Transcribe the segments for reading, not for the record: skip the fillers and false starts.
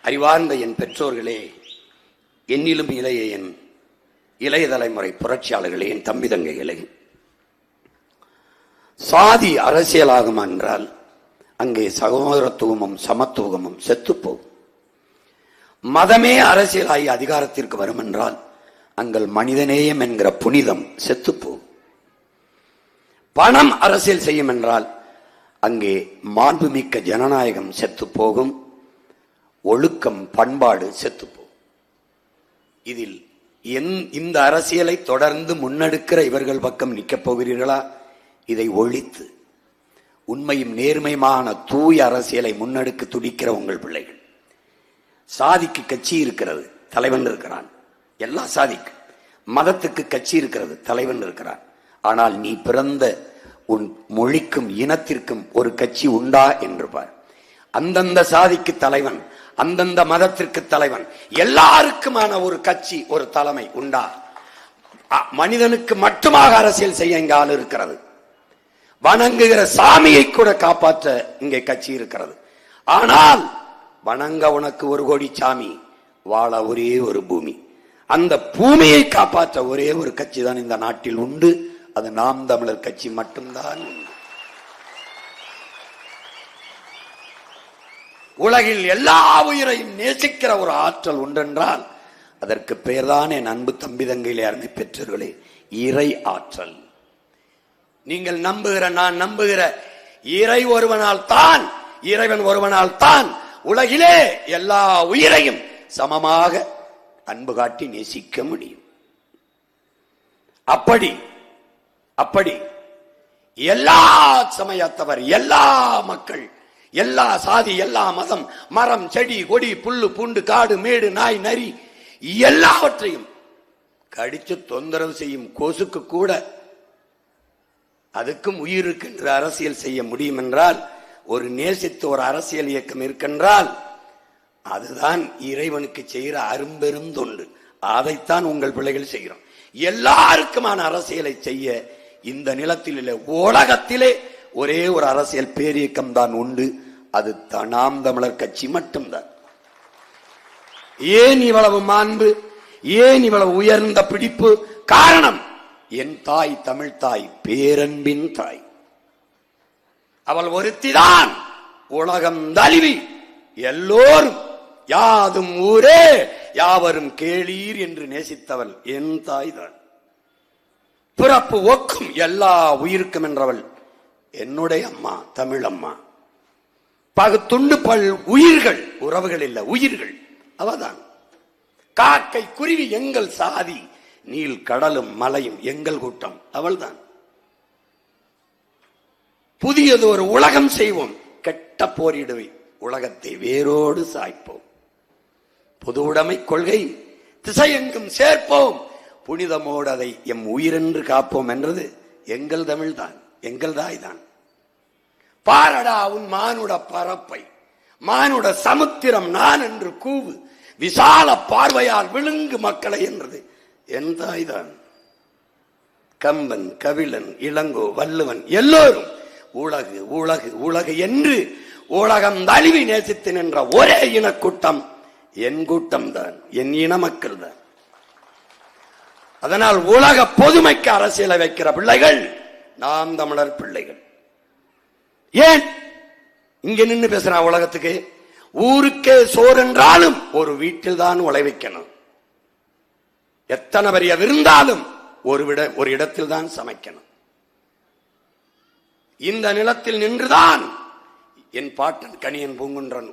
அறிவார்ந்த என் பெற்றோர்களே, என்னிலும் இளைய என் இளைய தலைமுறை புரட்சியாளர்களே, என் தம்பி தங்கைகளே, சாதி அரசியலாகும் என்றால் அங்கே சகோதரத்துவமும் சமத்துவமும் செத்துப்போகும். மதமே அரசியலாகி அதிகாரத்திற்கு வரும் என்றால் அங்கள் மனிதநேயம் என்கிற புனிதம் செத்துப்போகும். பணம் அரசியல் செய்யும் என்றால் அங்கே மாண்புமிக்க ஜனநாயகம் செத்துப்போகும். ஒழுக்கம் பண்பாடு செத்துப்போகும். இதில் இந்த அரசியலை தொடர்ந்து முன்னெடுக்கிற இவர்கள் பக்கம் நிற்கப் போகிறீர்களா? இதை ஒழித்து உண்மையும் நேர்மையுமான தூய அரசியலை முன்னெடுக்க துடிக்கிற உங்கள் பிள்ளைகள். சாதிக்கு கட்சி இருக்கிறது, தலைவன் இருக்கிறான். எல்லா சாதிக்கு மதத்துக்கு கட்சி இருக்கிறது, தலைவன் இருக்கிறான். ஆனால் நீ பிறந்த உன் மொழிக்கும் இனத்திற்கும் ஒரு கட்சி உண்டா என்று பார். அந்தந்த சாதிக்கு தலைவன், அந்தந்த மதத்திற்கு தலைவன், எல்லாருக்குமான ஒரு கட்சி, ஒரு தலைமை உண்டா? மனிதனுக்கு மட்டுமாக அரசியல் செய்ய இங்க ஆள் இருக்கிறது. வணங்குகிற சாமியை கூட காப்பாற்ற இங்கே கட்சி இருக்கிறது. ஆனால் வணங்க உனக்கு ஒரு கோடி சாமி, வாழ ஒரே ஒரு பூமி. அந்த பூமியை காப்பாற்ற ஒரே ஒரு கட்சி தான் இந்த நாட்டில் உண்டு. அது நாம் தமிழர் கட்சி மட்டும்தான் உண்டு. உலகில் எல்லா உயிரையும் நேசிக்கிற ஒரு ஆற்றல் உண்டென்றால் அதற்கு பெயர்தான் என் அன்பு தம்பி தங்கையிலே அருமை பெற்றோர்களே, இறை ஆற்றல். நீங்கள் நம்புகிற, நான் நம்புகிற இறை ஒருவனால் தான், இறைவன் ஒருவனால் தான் உலகிலே எல்லா உயிரையும் சமமாக அன்பு காட்டி நேசிக்க முடியும். அப்படி எல்லா சமயத்தவர், எல்லா மக்கள், எல்லா சாதி, எல்லா மதம், மரம், செடி, கொடி, புல்லு, பூண்டு, காடு, மேடு, நாய், நரி எல்லாவற்றையும் கடிச்சு தொந்தரவு செய்யும் கொசுக்கு கூட அதுக்கும் உயிருக்கு என்று அரசியல் செய்ய முடியும் என்றால், ஒரு நேசித்த ஒரு அரசியல் இயக்கம் இருக்கின்றால் அதுதான் இறைவனுக்கு செய்கிற அரும்பெரும் தொண்டு. அதைத்தான் உங்கள் பிள்ளைகள் செய்கிறோம். எல்லாருக்குமான அரசியலை செய்ய இந்த நிலத்தில் இல்லை, உலகத்திலே ஒரே ஒரு அரசியல் பேரியக்கம் தான் உண்டு. அது நாம் தமிழர் கட்சி மட்டும்தான். ஏன் இவ்வளவு மாண்பு, ஏன் இவ்வளவு உயர்ந்த பிடிப்பு? காரணம், என் தாய் தமிழ் தாய், பேரன்பின் தாய். அவள் ஒருத்திதான் உலகம் தழுவி எல்லோரும் யாதும் ஊரே யாவரும் கேளீர் என்று நேசித்தவள் என் தாய் தான். பிறப்பு ஒக்கும் எல்லா உயிருக்கும் என்றவள் என்னுடைய அம்மா, தமிழ் அம்மா. பகுத்துண்டு பல் உயிர்கள், உறவுகள் இல்ல உயிர்கள், அவதான். காக்கை குருவி எங்கள் சாதி, நீல் கடலும் மலையும் எங்கள் கூட்டம், அவள்தான். புதியது ஒரு உலகம் செய்வோம், கெட்ட போரிடுவை உலகத்தை வேரோடு சாய்ப்போம். பொது உடைமை கொள்கை திசையெங்கும் சேர்ப்போம், புனிதமோடு அதை எம் உயிரென்று காப்போம் என்றது எங்கள் தமிழ் தான், எங்கள் தாய் தான். பாரடா உன் மானுட பரப்பை, மானுட சமுத்திரம் நான் என்று கூவு, விசால பார்வையால் விழுங்கு மக்களை என்றது என் தாய் தான். கம்பன், கபிலன், இளங்கோ, வள்ளுவன் எல்லோரும் உலகு உலகு உலகு என்று உலகம் தழுவி நேசித்து நின்ற ஒரே இனக்கூட்டம் என் கூட்டம் தான், என் இன மக்கள் தான். அதனால் உலக பொதுமைக்கு அரசியலை வைக்கிற பிள்ளைகள் நாம் தமிழர் பிள்ளைகள். ஏன் இங்க நின்று பேசுறான் உலகத்துக்கு? ஊருக்கே சோறு என்றாலும் ஒரு வீட்டில் தான் உழைக்கணும். எத்தனை பெரிய விருந்தாலும் ஒரு இடத்தில் தான் சமைக்கணும். இந்த நிலத்தில் நின்றுதான் என் பாட்டன் கணியன் பூங்குன்றன்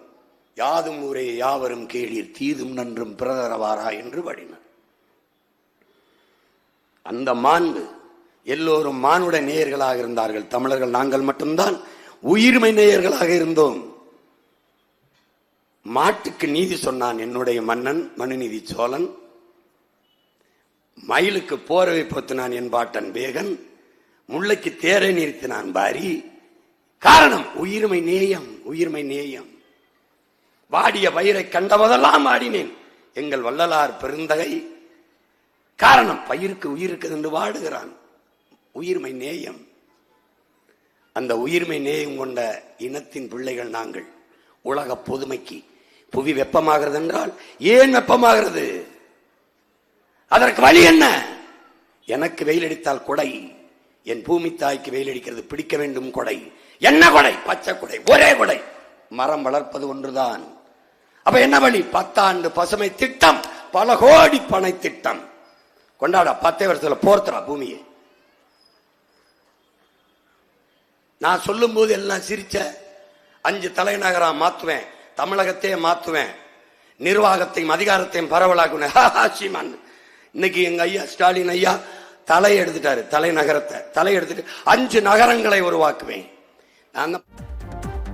யாதும் ஊரே யாவரும் கேளீர் தீதும் நன்றும் பிறதரவாரா என்று பாடினார். அந்த மாண்பு, எல்லோரும் மானுட நேயர்களாக இருந்தார்கள். தமிழர்கள் நாங்கள் மட்டும்தான் உயிர்மை நேயர்களாக இருந்தோம். மாட்டுக்கு நீதி சொன்னான் என்னுடைய மன்னன் மனுநீதி சோழன், மயிலுக்கு போர்வை பொத்தினான் என் பாட்டன் பேகன், முல்லைக்கு தேரை நிறுத்தினான் பாரி. காரணம் உயிர்மை நேயம், உயிர்மை நேயம். வாடிய பயிரை கண்டபோதெல்லாம் வாடினேன் எங்கள் வள்ளலார் பெருந்தகை. காரணம் பயிருக்கு உயிருக்கு என்று வாடுகிறான், உயிர்மை நேயம். அந்த உயிர்மை நேயம் கொண்ட இனத்தின் பிள்ளைகள் நாங்கள். உலக பொதுமைக்கு புவி வெப்பமாகிறது என்றால் ஏன் வெப்பமாகிறது? அதற்கு வழி என்ன? எனக்கு வெயில் அடித்தால் கொடை, என் பூமி தாய்க்கு வெயில் அடிக்கிறது பிடிக்க வேண்டும் கொடை. என்ன கொடை? பச்சை கொடை, ஒரே கொடை. மரம் வளர்ப்பது ஒன்றுதான். அப்ப என்ன வழி? 10 ஆண்டு பசுமை திட்டம், பல கோடி பனை திட்டம் கொண்டாடா. 10 வருஷத்துல போர்த்துறா பூமியை. நான் சொல்லும் போது எல்லாம் சிரிச்ச. 5 தலைநகரா மாத்துவேன், தமிழகத்தையே மாத்துவேன், நிர்வாகத்தையும் அதிகாரத்தையும் பரவலாக்குவேன். இன்னைக்கு எங்க ஐயா ஸ்டாலின் ஐயா தலை எடுத்துட்டாரு, தலைநகரத்தை தலை எடுத்துட்டு 5 நகரங்களை உருவாக்குவேன். நாங்க